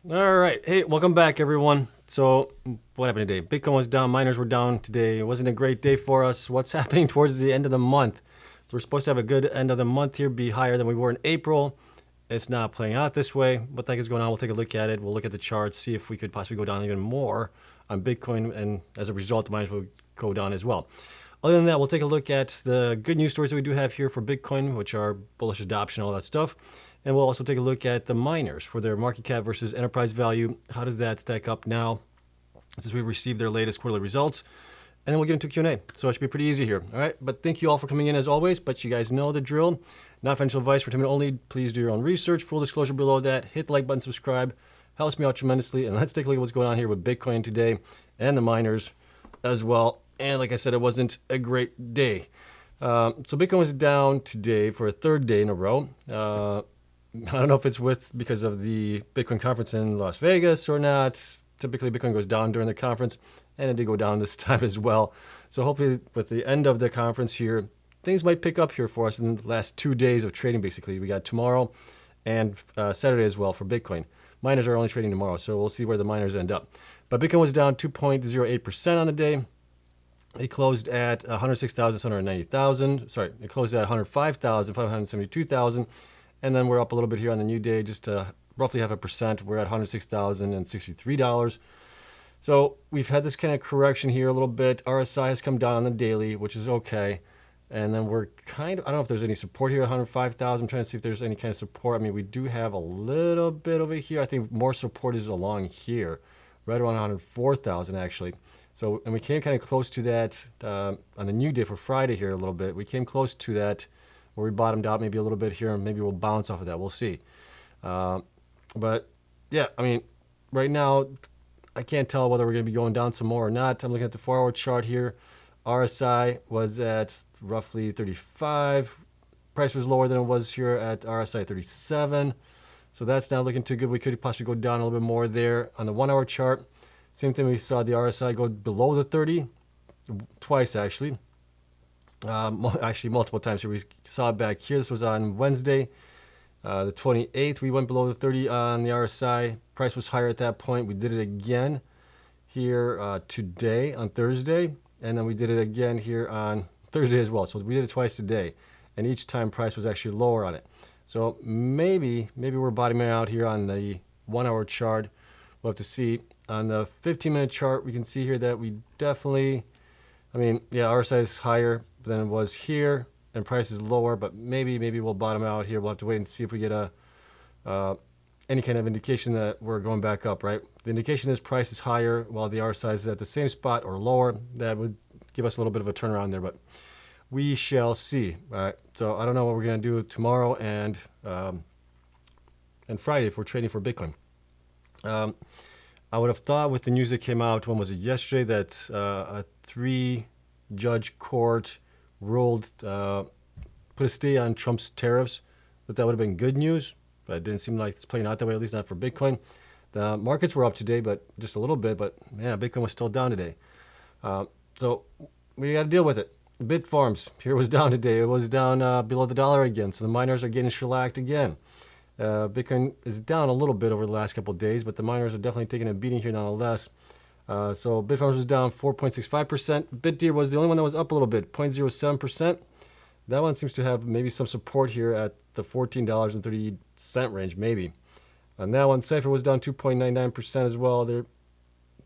All right. Hey, welcome back, everyone. So, what happened today? Bitcoin was down. Miners were down today. It wasn't a great day for us. What's happening towards the end of the month? We're supposed to have a good end of the month here, be higher than we were in April. It's not playing out this way. What the heck is going on? We'll take a look at it. We'll look at the charts, see if we could possibly go down even more on Bitcoin. And as a result, the miners will go down as well. Other than that, we'll take a look at the good news stories that we do have here for Bitcoin, which are bullish adoption, all that stuff. And we'll also take a look at the miners for their market cap versus enterprise value. How does that stack up now since we received their latest quarterly results? And then we'll get into Q&A. So it should be pretty easy here. All right. But thank you all for coming in as always. But you guys know the drill. Not financial advice for entertainment only. Please do your own research. Full disclosure below that. Hit the like button, subscribe. Helps me out tremendously. And let's take a look at what's going on here with Bitcoin today and the miners as well. And like I said, it wasn't a great day. So Bitcoin was down today for a third day in a row. I don't know if it's because of the Bitcoin conference in Las Vegas or not. Typically, Bitcoin goes down during the conference, and it did go down this time as well. So hopefully, with the end of the conference here, things might pick up here for us in the last 2 days of trading, basically. We got tomorrow and Saturday as well for Bitcoin. Miners are only trading tomorrow, so we'll see where the miners end up. But Bitcoin was down 2.08% on the day. It closed at 106,790,000. Sorry, it closed at 105,572,000. And then we're up a little bit here on the new day, just roughly 0.5%. We're at $106,063. So we've had this kind of correction here a little bit. RSI has come down on the daily, which is okay. And then we're I don't know if there's any support here at 105,000. I'm trying to see if there's any kind of support. I mean, we do have a little bit over here. I think more support is along here, right around 104,000 actually. So, and we came kind of close to that on the new day for Friday here a little bit. We came close to that where we bottomed out maybe a little bit here, and maybe we'll bounce off of that. We'll see. But yeah, I mean, right now, I can't tell whether we're going to be going down some more or not. I'm looking at the 4-hour chart here. RSI was at roughly 35. Price was lower than it was here at RSI 37. So that's not looking too good. We could possibly go down a little bit more there. On the 1-hour chart, same thing, we saw the RSI go below the 30 twice actually. Actually multiple times here. We saw it back here. This was on Wednesday, the 28th. We went below the 30 on the RSI. Price was higher at that point. We did it again here today on Thursday, and then we did it again here on Thursday as well. So we did it twice today, and each time price was actually lower on it. So maybe we're bottoming out here on the 1-hour chart. We'll have to see. On the 15-minute chart, we can see here that we definitely, I mean, yeah, RSI is higher than it was here, and price is lower, but maybe we'll bottom out here. We'll have to wait and see if we get any kind of indication that we're going back up, right? The indication is price is higher while the RSI is at the same spot or lower. That would give us a little bit of a turnaround there, but we shall see. All right. So I don't know what we're going to do tomorrow and Friday if we're trading for Bitcoin. I would have thought with the news that came out, when was it, yesterday, that a 3-judge court ruled, put a stay on Trump's tariffs, that would have been good news, but it didn't seem like it's playing out that way, at least not for Bitcoin. The markets were up today, but just a little bit, but yeah, Bitcoin was still down today. So we got to deal with it. Bitfarms, here was down today. It was down below the dollar again, so the miners are getting shellacked again. Bitcoin is down a little bit over the last couple of days, but the miners are definitely taking a beating here nonetheless. So Bitfarms was down 4.65%. BitDeer was the only one that was up a little bit, 0.07%. That one seems to have maybe some support here at the $14.30 range, maybe. On that one, Cypher was down 2.99% as well. There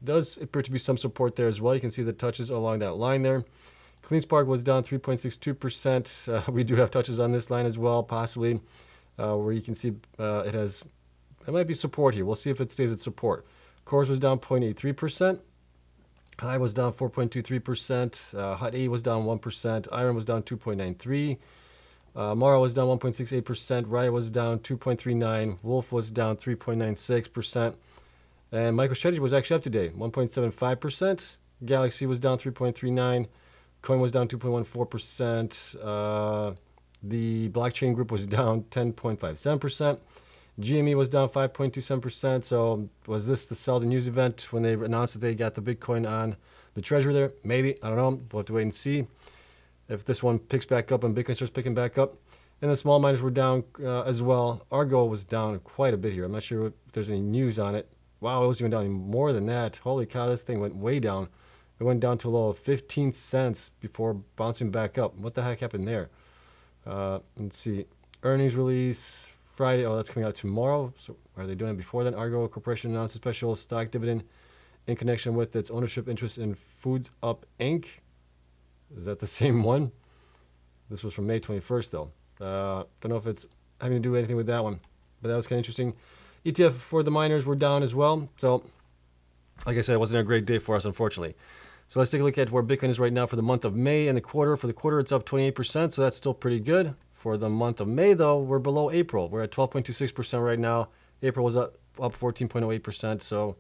does appear to be some support there as well. You can see the touches along that line there. Cleanspark was down 3.62%. We do have touches on this line as well, possibly. Where you can see it might be support here. We'll see if it stays at support. CORZ was down 0.83%. Hive was down 4.23%. Hot 8 was down 1%. IREN was down 2.93%. Mara was down 1.68%. Riot was down 2.39%. Wolf was down 3.96%. And MicroStrategy was actually up today, 1.75%. Galaxy was down 3.39%. Coin was down 2.14%. The blockchain group was down 10.57%. GME was down 5.27%. So was this the sell the news event when they announced that they got the Bitcoin on the treasury there? Maybe. I don't know. We'll have to wait and see if this one picks back up and Bitcoin starts picking back up. And the small miners were down as well. Argo was down quite a bit here. I'm not sure if there's any news on it. Wow, it was even down more than that. Holy cow, this thing went way down. It went down to a low of 15 cents before bouncing back up. What the heck happened there? Let's see. Earnings release Friday. Oh, that's coming out tomorrow. So are they doing it before then? Argo Corporation announced a special stock dividend in connection with its ownership interest in Foods Up Inc. Is that the same one? This was from May 21st, though. Don't know if it's having to do anything with that one, but that was kind of interesting. ETF for the miners were down as well. So, like I said, it wasn't a great day for us, unfortunately. So let's take a look at where Bitcoin is right now for the month of May and the quarter. For the quarter, it's up 28%, so that's still pretty good. For the month of May, though, we're below April. We're at 12.26% right now. April was up 14.08%. So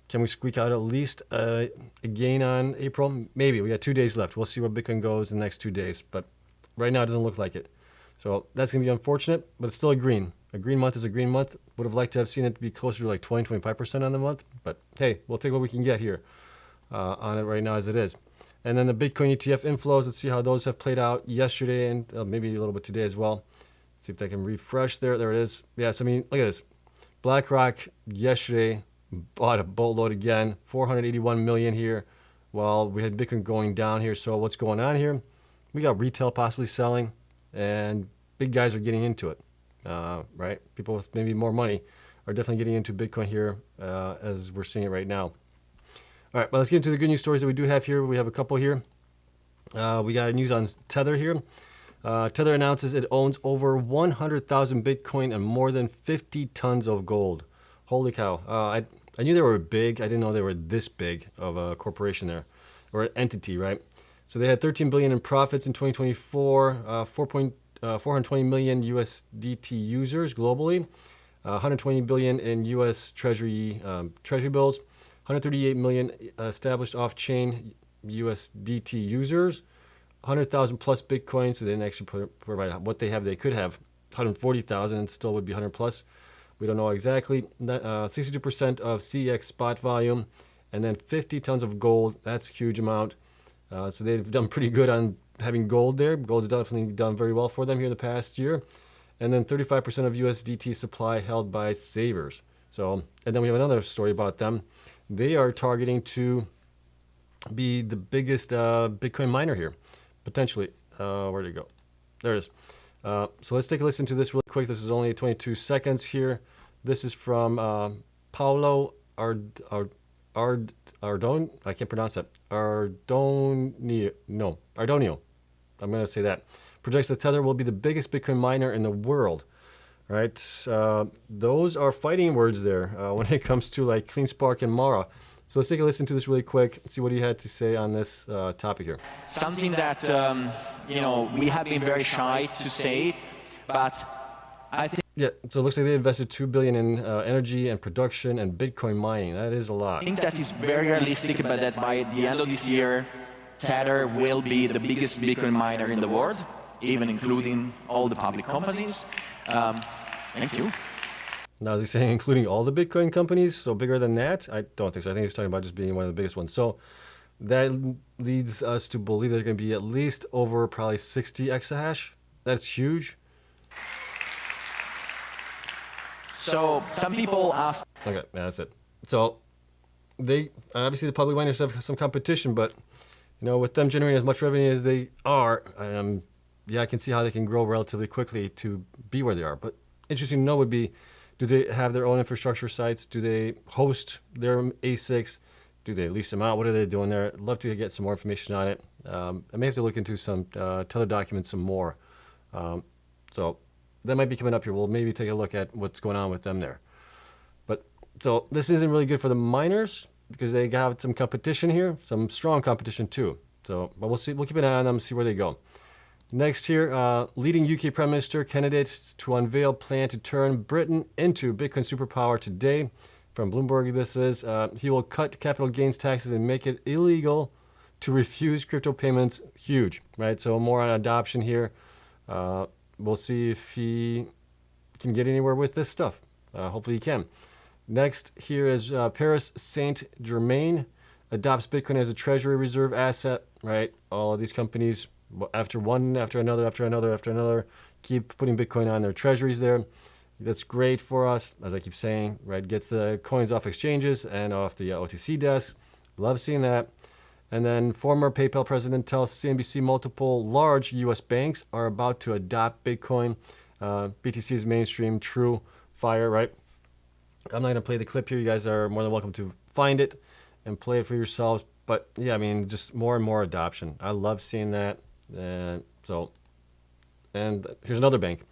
can we squeak out at least a gain on April? Maybe. We got 2 days left. We'll see where Bitcoin goes in the next 2 days. But right now, it doesn't look like it. So that's going to be unfortunate, but it's still a green. A green month is a green month. Would have liked to have seen it be closer to like 20, 25% on the month. But hey, we'll take what we can get here on it right now as it is. And then the Bitcoin ETF inflows, let's see how those have played out yesterday and maybe a little bit today as well. Let's see if I can refresh there. There it is. Yes, I mean, look at this. BlackRock yesterday bought a boatload again, 481 million here, while we had Bitcoin going down here. So what's going on here? We got retail possibly selling, and big guys are getting into it, right? People with maybe more money are definitely getting into Bitcoin here as we're seeing it right now. All right, well, let's get into the good news stories that we do have here. We have a couple here. We got news on Tether here. Tether announces it owns over 100,000 Bitcoin and more than 50 tons of gold. Holy cow. I knew they were big. I didn't know they were this big of a corporation there, or an entity, right? So they had 13 billion in profits in 2024, 420 million USDT users globally, 120 billion in US Treasury bills, 138 million established off-chain USDT users, 100,000 plus Bitcoin. So they didn't actually provide what they have. They could have 140,000 and still would be 100 plus. We don't know exactly. 62% of CEX spot volume, and then 50 tons of gold. That's a huge amount. So they've done pretty good on having gold there. Gold's definitely done very well for them here in the past year. And then 35% of USDT supply held by savers. So, and then we have another story about them. They are targeting to be the biggest Bitcoin miner here, potentially. Where'd it go? There it is. So let's take a listen to this real quick. This is only 22 seconds here. This is from Paolo Ardone. I can't pronounce that. Ardonio. I'm going to say that. Projects that Tether will be the biggest Bitcoin miner in the world. Right? Those are fighting words there when it comes to like Cleanspark and Mara. So let's take a listen to this really quick and see what he had to say on this topic here. Something that, we have been very shy to say it, but I think... Yeah, so it looks like they invested $2 billion in energy and production and Bitcoin mining. That is a lot. I think that is very realistic, but that by the end of this year, Tether will be the biggest Bitcoin miner in the world, even including all the public companies. Thank you. Now, is he saying including all the Bitcoin companies? So bigger than that? I don't think so. I think he's talking about just being one of the biggest ones. So that leads us to believe there's going to be at least over probably 60 exahash. That's huge. So some people ask... Okay, yeah, that's it. So they obviously the public miners have some competition, but with them generating as much revenue as they are, yeah, I can see how they can grow relatively quickly to be where they are. But interesting to know would be, do they have their own infrastructure sites? Do they host their ASICs? Do they lease them out? What are they doing there? I'd love to get some more information on it. I may have to look into some Tether documents some more. So that might be coming up here. We'll maybe take a look at what's going on with them there. But so this isn't really good for the miners because they have some competition here, some strong competition too. So, but we'll see. We'll keep an eye on them, see where they go. Next here, leading UK Prime Minister candidate to unveil plan to turn Britain into Bitcoin superpower today. From Bloomberg, this is, he will cut capital gains taxes and make it illegal to refuse crypto payments. Huge, right? So more on adoption here. We'll see if he can get anywhere with this stuff. Hopefully he can. Next here is Paris Saint-Germain adopts Bitcoin as a treasury reserve asset, right? All of these companies, after one, after another, keep putting Bitcoin on their treasuries there. That's great for us, as I keep saying, right? Gets the coins off exchanges and off the OTC desk. Love seeing that. And then former PayPal president tells CNBC multiple large U.S. banks are about to adopt Bitcoin. BTC is mainstream, true, fire, right? I'm not going to play the clip here. You guys are more than welcome to find it and play it for yourselves. But yeah, I mean, just more and more adoption. I love seeing that. And here's another bank.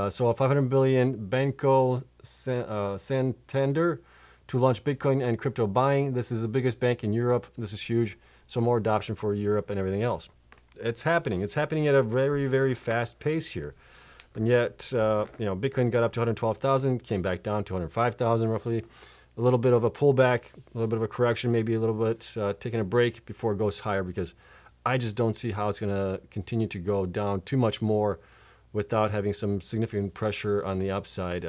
So a 500 billion Banco Santander to launch Bitcoin and crypto buying. This is the biggest bank in Europe. This is huge. So more adoption for Europe and everything else. It's happening. It's happening at a very, very fast pace here. And yet, Bitcoin got up to 112,000, came back down to 105,000 roughly. A little bit of a pullback, a little bit of a correction, maybe a little bit taking a break before it goes higher, because I just don't see how it's going to continue to go down too much more without having some significant pressure on the upside,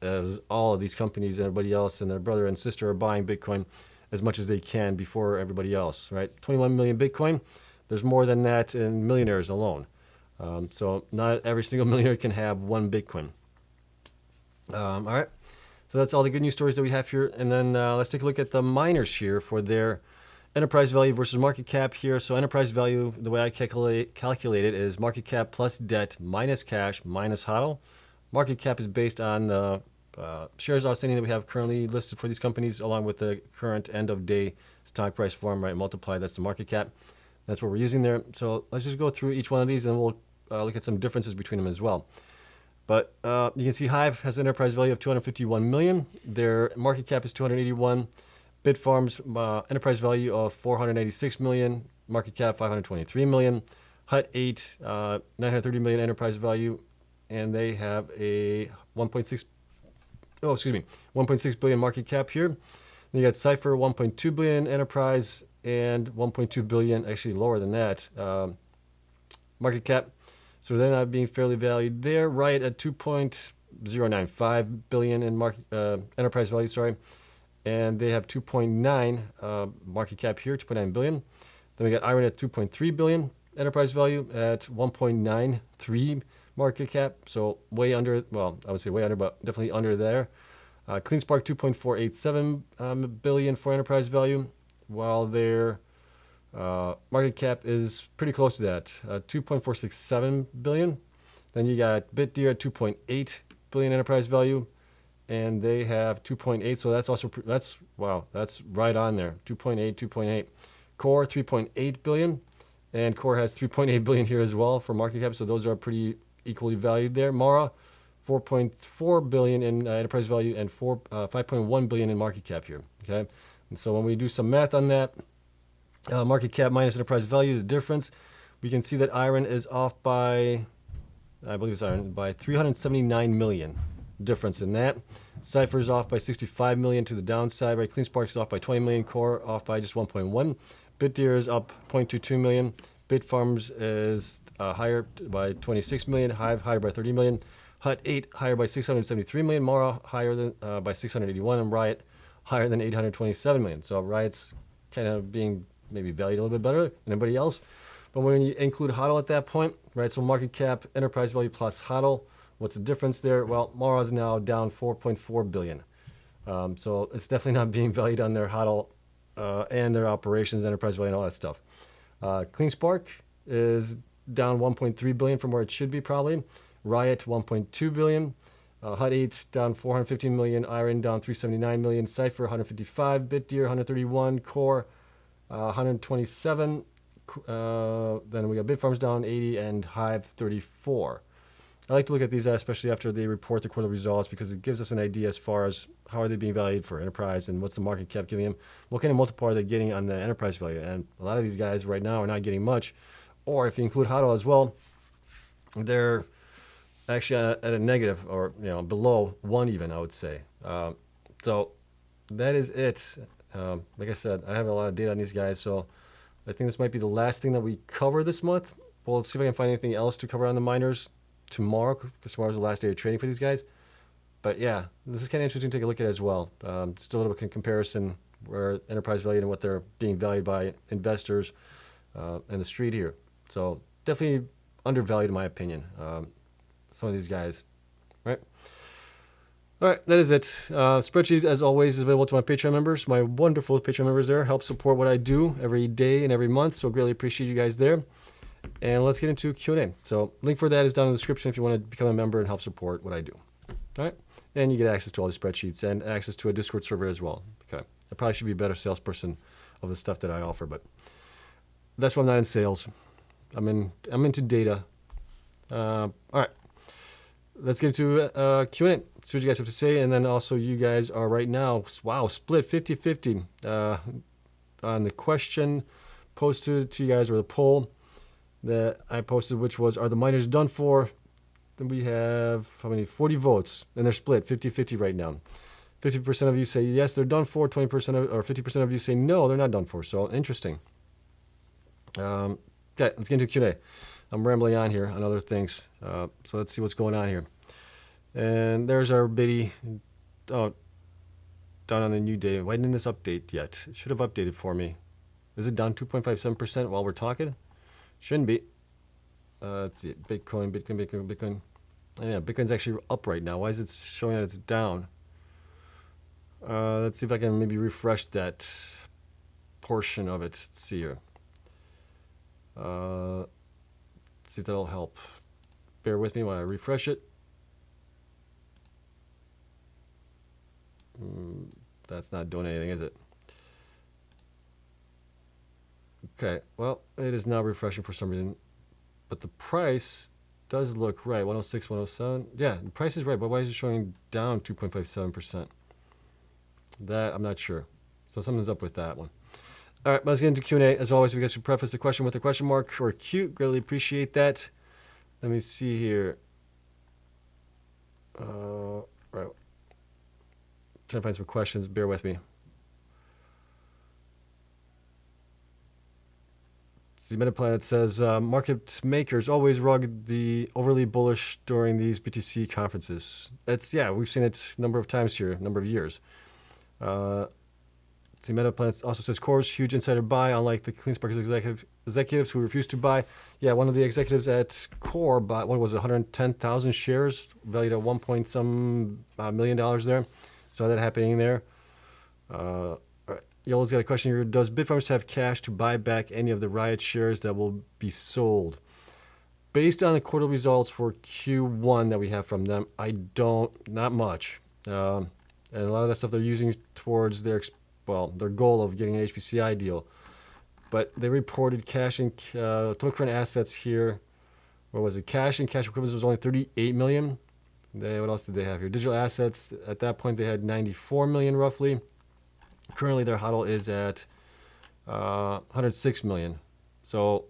as all of these companies and everybody else and their brother and sister are buying Bitcoin as much as they can before everybody else, right? 21 million Bitcoin. There's more than that in millionaires alone. So not every single millionaire can have one Bitcoin. All right. So that's all the good news stories that we have here. And then let's take a look at the miners here for their enterprise value versus market cap here. So enterprise value, the way I calculate it is market cap plus debt minus cash minus HODL. Market cap is based on the shares outstanding that we have currently listed for these companies, along with the current end of day stock price form, right? Multiply, that's the market cap. That's what we're using there. So let's just go through each one of these and we'll look at some differences between them as well. But you can see Hive has an enterprise value of 251 million. Their market cap is 281. Bitfarms enterprise value of 486 million. Market cap 523 million. Hut 8 930 million enterprise value, and they have a 1.6 billion market cap here. Then you got Cypher 1.2 billion enterprise and 1.2 billion, actually lower than that, market cap. So they're not being fairly valued there. Riot at 2.095 billion in market enterprise value, sorry, and they have 2.9 market cap here, 2.9 billion. Then we got IREN at 2.3 billion enterprise value at 1.93 market cap, so way under. Well, I would say way under, but definitely under there. Cleanspark 2.487 billion for enterprise value, while their market cap is pretty close to that, 2.467 billion. Then you got BitDeer at 2.8 billion enterprise value, and they have 2.8. So that's also that's right on there. 2.8. Core 3.8 billion, and Core has 3.8 billion here as well for market cap. So those are pretty equally valued there. Mara 4.4 billion in enterprise value and 5.1 billion in market cap here. Okay, and so when we do some math on that, market cap minus enterprise value, the difference, we can see that IREN is off by, I believe it's IREN, by 379 million difference in that. Cypher is off by 65 million to the downside, right? Cleanspark is off by 20 million. Core off by just 1.1. BitDeer is up 0.22 million. Bitfarms is higher by 26 million. Hive higher by 30 million. Hut 8 higher by 673 million. Mara higher than by 681, and Riot higher than 827 million. So Riot's kind of being maybe valued a little bit better than anybody else. But when you include HODL at that point, right, so market cap, enterprise value plus HODL, what's the difference there? Well, Mara is now down 4.4 billion. So it's definitely not being valued on their HODL and their operations, enterprise value, and all that stuff. Cleanspark is down 1.3 billion from where it should be probably. Riot 1.2 billion. Hut 8 down 415 million. IREN down 379 million. Cypher 155. BitDeer 131. Core 127. Then we got Bitfarms down 80 and Hive 34. I like to look at these, especially after they report the quarterly results, because it gives us an idea as far as how are they being valued for enterprise and what's the market cap giving them. What kind of multiple are they getting on the enterprise value? And a lot of these guys right now are not getting much. Or if you include HODL as well, they're actually at a negative, or below 1 even, I would say. So that is it. Like I said, I have a lot of data on these guys, so I think this might be the last thing that we cover this month. Well, let's see if I can find anything else to cover on the miners tomorrow, because tomorrow's the last day of trading for these guys. But yeah, this is kind of interesting to take a look at as well. Just a little bit of comparison where enterprise value and what they're being valued by investors in the street here. So definitely undervalued in my opinion. some of these guys, right? All right, that is it. Spreadsheet, as always, is available to my Patreon members. My wonderful Patreon members there help support what I do every day and every month, so greatly appreciate you guys there. And let's get into Q&A. So link for that is down in the description if you want to become a member and help support what I do. All right, and you get access to all the spreadsheets and access to a Discord server as well. Okay, I probably should be a better salesperson of the stuff that I offer, but that's why I'm not in sales. I'm into data. All right. Let's get into Q&A. See what you guys have to say. And then also you guys are right now, wow, split 50-50 on the question posted to you guys, or the poll that I posted, which was, are the miners done for? Then we have, how many? 40 votes. And they're split 50-50 right now. 50% of you say yes, they're done for. 20% or 50% of you say no, they're not done for. So interesting. Okay, let's get into Q&A. I'm rambling on here on other things. So let's see what's going on here. And there's our biddy down on the new day. Why didn't this update yet? It should have updated for me. Is it down 2.57% while we're talking? Shouldn't be. Let's see. Bitcoin. Oh, yeah, Bitcoin's actually up right now. Why is it showing that it's down? Let's see if I can maybe refresh that portion of it. Let's see here. See if that'll help. Bear with me while I refresh it. That's not doing anything, is it? Okay, well, it is now refreshing for some reason. But the price does look right. 106, 107. Yeah, the price is right, but why is it showing down 2.57%? That, I'm not sure. So something's up with that one. All right, let's get into Q&A. As always, if you guys could preface the question with a question mark or cute, greatly appreciate that. Let me see here. Right. Trying to find some questions. Bear with me. See, MetaPlanet says, market makers always rug the overly bullish during these BTC conferences. Yeah, we've seen it a number of times here, a number of years. See, MetaPlanet also says CORZ, huge insider buy, unlike the Cleanspark executives who refused to buy. Yeah, one of the executives at Core bought, what was it, 110,000 shares, valued at $1 million there. Saw that happening there. All right. Yellow's got a question here. Does Bitfarms have cash to buy back any of the Riot shares that will be sold? Based on the quarterly results for Q1 that we have from them, not much. And a lot of that stuff they're using towards their goal of getting an HPCI deal. But they reported cash and total current assets here. What was it? Cash and cash equivalents was only 38 million. What else did they have here? Digital assets, at that point they had 94 million roughly. Currently their HODL is at 106 million. So,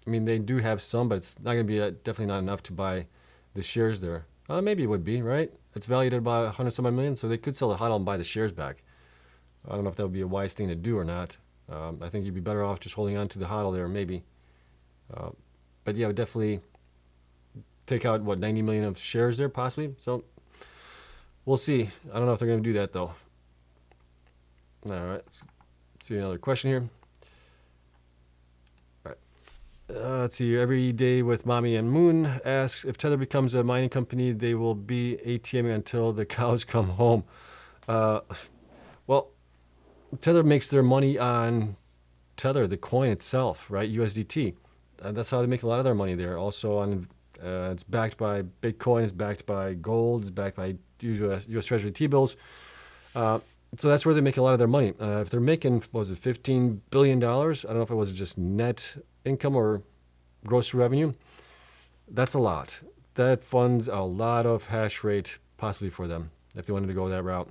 I mean, they do have some, but it's not going to be definitely not enough to buy the shares there. Maybe it would be, right? It's valued at about 100 some million, so they could sell the HODL and buy the shares back. I don't know if that would be a wise thing to do or not. I think you'd be better off just holding on to the HODL there, maybe. But yeah, I would definitely take out, 90 million of shares there, possibly. So we'll see. I don't know if they're going to do that, though. All right, let's see another question here. All right. Let's see. Every day with Mommy and Moon asks, if Tether becomes a mining company, they will be ATMing until the cows come home. Well, Tether makes their money on Tether, the coin itself, right? USDT. That's how they make a lot of their money there. Also, on it's backed by Bitcoin, it's backed by gold, it's backed by US Treasury T-bills. So that's where they make a lot of their money. If they're making, $15 billion? I don't know if it was just net income or gross revenue. That's a lot. That funds a lot of hash rate possibly for them if they wanted to go that route.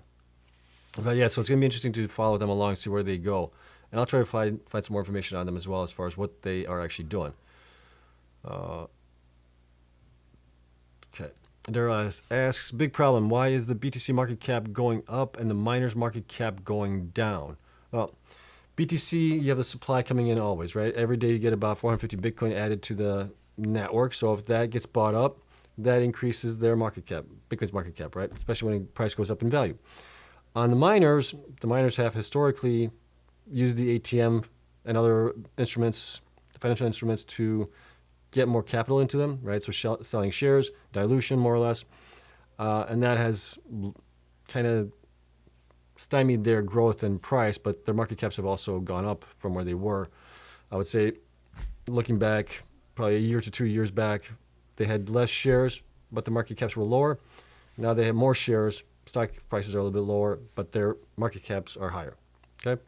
But yeah, so it's going to be interesting to follow them along, see where they go. And I'll try to find some more information on them as well as far as what they are actually doing. Okay. Daryl asks, big problem. Why is the BTC market cap going up and the miners market cap going down? Well, BTC, you have the supply coming in always, right? Every day you get about 450 Bitcoin added to the network. So if that gets bought up, that increases their market cap, Bitcoin's market cap, right? Especially when the price goes up in value. On the miners have historically used the ATM and other instruments, financial instruments, to get more capital into them, right? So selling shares, dilution more or less. And that has kind of stymied their growth and price, but their market caps have also gone up from where they were. I would say, looking back, probably a year to 2 years back, they had less shares, but the market caps were lower. Now they have more shares, stock prices are a little bit lower, but their market caps are higher. Okay?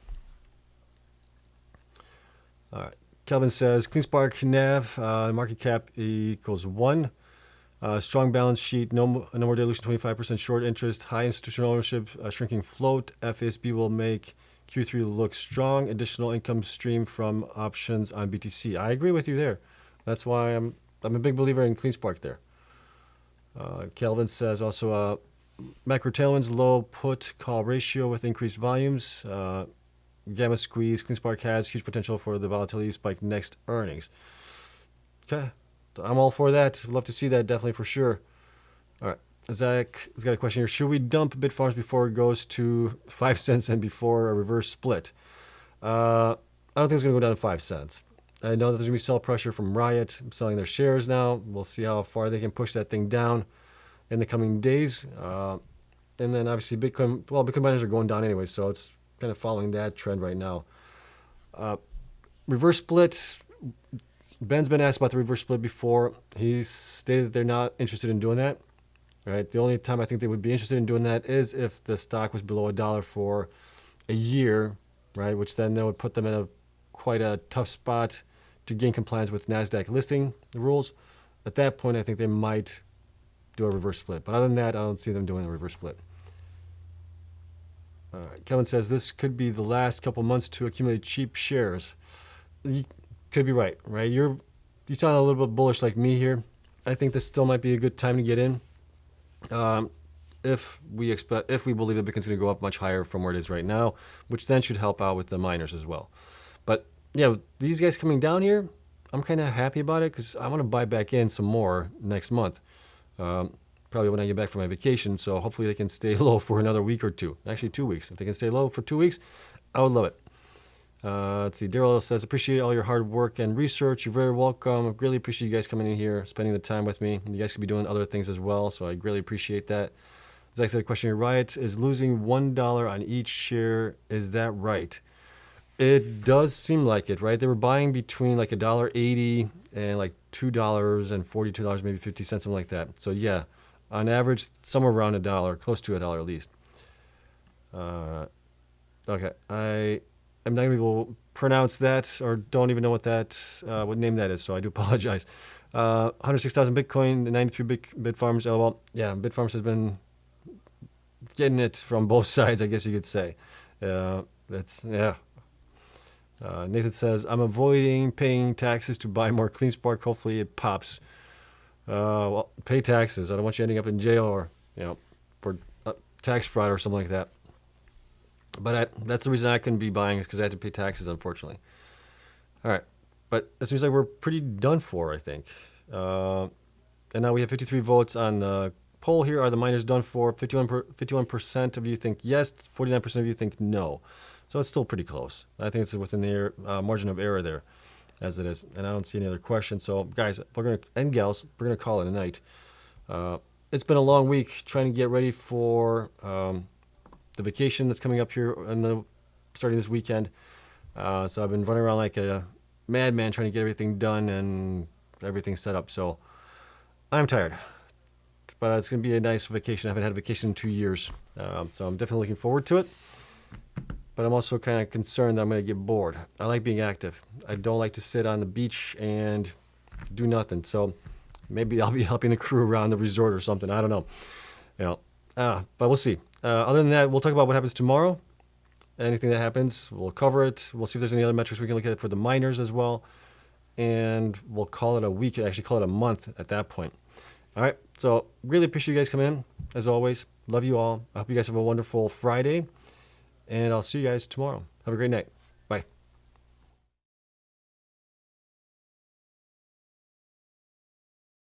All right. Kelvin says, Cleanspark NAV, market cap equals 1. Strong balance sheet, no more dilution, 25% short interest, high institutional ownership, shrinking float. FASB will make Q3 look strong. Additional income stream from options on BTC. I agree with you there. That's why I'm a big believer in Cleanspark there. Kelvin says also, macro tailwinds, low put call ratio with increased volumes. Gamma squeeze. Cleanspark has huge potential for the volatility spike next earnings. Okay. I'm all for that. Love to see that, definitely, for sure. All right. Zach has got a question here. Should we dump Bitfarms before it goes to 5 cents and before a reverse split? I don't think it's going to go down to 5 cents. I know that there's going to be sell pressure from Riot selling their shares now. We'll see how far they can push that thing down in the coming days. And then obviously Bitcoin miners are going down anyway, so it's kind of following that trend right now. Reverse split. Ben's been asked about the reverse split before. He stated that they're not interested in doing that. Right. The only time I think they would be interested in doing that is if the stock was below $1 for a year, right? Which then that would put them in quite a tough spot to gain compliance with NASDAQ listing rules. At that point, I think they might do a reverse split. But other than that, I don't see them doing a reverse split. All right. Kevin says this could be the last couple months to accumulate cheap shares. You could be right? You sound a little bit bullish like me here. I think this still might be a good time to get in. If we believe that Bitcoin's going to go up much higher from where it is right now, which then should help out with the miners as well. But yeah, these guys coming down here, I'm kind of happy about it because I want to buy back in some more next month. Probably when I get back from my vacation. So hopefully they can stay low for another week or two. Actually, 2 weeks. If they can stay low for 2 weeks, I would love it. Let's see. Daryl says, appreciate all your hard work and research. You're very welcome. I greatly appreciate you guys coming in here, spending the time with me. You guys could be doing other things as well, so I greatly appreciate that. As I said, a question here. Riot is losing $1 on each share. Is that right? It does seem like it, right? They were buying between like $1.80 and like $2.42, maybe 50 cents, something like that. So yeah, on average, somewhere around $1, close to $1 at least. Okay, I'm not going to be able to pronounce that or don't even know what name that is, so I do apologize. 106,000 Bitcoin, 93 Bitfarms. Oh, well, yeah, Bitfarms has been getting it from both sides, I guess you could say. Nathan says, I'm avoiding paying taxes to buy more Cleanspark. Hopefully it pops. Well, pay taxes. I don't want you ending up in jail or, for tax fraud or something like that. But that's the reason I couldn't be buying is because I had to pay taxes, unfortunately. All right. But it seems like we're pretty done for, I think. And now we have 53 votes on the poll here. Are the miners done for? 51% of you think yes. 49% of you think no. So it's still pretty close. I think it's within the margin of error there, as it is. And I don't see any other questions. So, guys, and gals, we're going to call it a night. It's been a long week trying to get ready for the vacation that's coming up here starting this weekend. So I've been running around like a madman trying to get everything done and everything set up. So I'm tired, but it's going to be a nice vacation. I haven't had a vacation in 2 years. So I'm definitely looking forward to it. But I'm also kind of concerned that I'm going to get bored. I like being active. I don't like to sit on the beach and do nothing. So maybe I'll be helping the crew around the resort or something. I don't know. But we'll see. Other than that, we'll talk about what happens tomorrow. Anything that happens, we'll cover it. We'll see if there's any other metrics we can look at for the miners as well. And we'll call it a week, actually call it a month at that point. All right. So really appreciate you guys coming in, as always. Love you all. I hope you guys have a wonderful Friday. And I'll see you guys tomorrow. Have a great night.